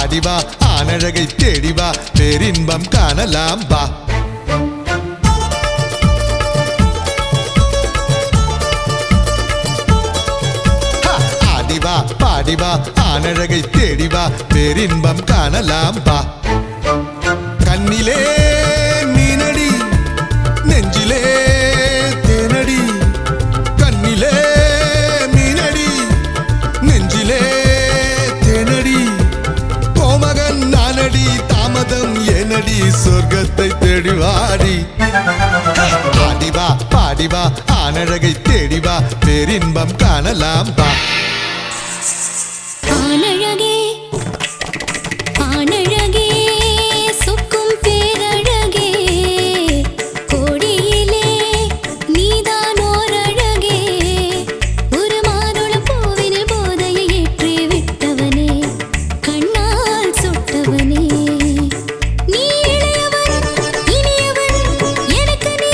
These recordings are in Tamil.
பாடிவா ஆனழகை தேடிவா பேரின்பம் காணலாம் வா. ஆடிவா பாடிவா ஆனழகை தேடிவா பேரின்பம் காணலாம் வா. கண்ணிலே மீனடி நெஞ்சிலே தேனடி கண்ணிலே மீனடி நெஞ்சிலே தேனடி கோமகன் நானடி தாமதம் ஏனடி சொர்க்கத்தை தேடிவாடி. ஆடிவா பாடிவா ஆனழகை தேடிவா பேரின்பம் காணலாம் வா. ஆனழகே ஆனழகே சொக்கும் பேரழகே கோடியிலே நீதான் ஓரழகே ஒரு மாதுளம் பூவினில் போதையை ஏற்றி விட்டவனே கண்ணால் சுட்டவனே நீ இளையவன் இனியவன் எனக்கு நீ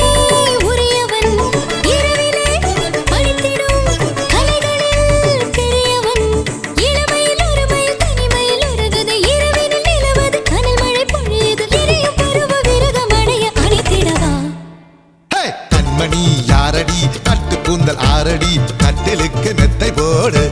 உரியவன் இரவிலே பழித்திடும் கலைகளில் பெரியவன் இளமையில் ஒருமையில் தனிமையில் ஒருகுது இரவினில் நிலவது கனல் மழை பொழியுது எரியும் பருவ விரதம் அடைய அணைத்திடவா. கண்மணி யாரடி கட்டு கூந்தல் ஆரடி கட்டிலுக்கு மெத்தை போடு.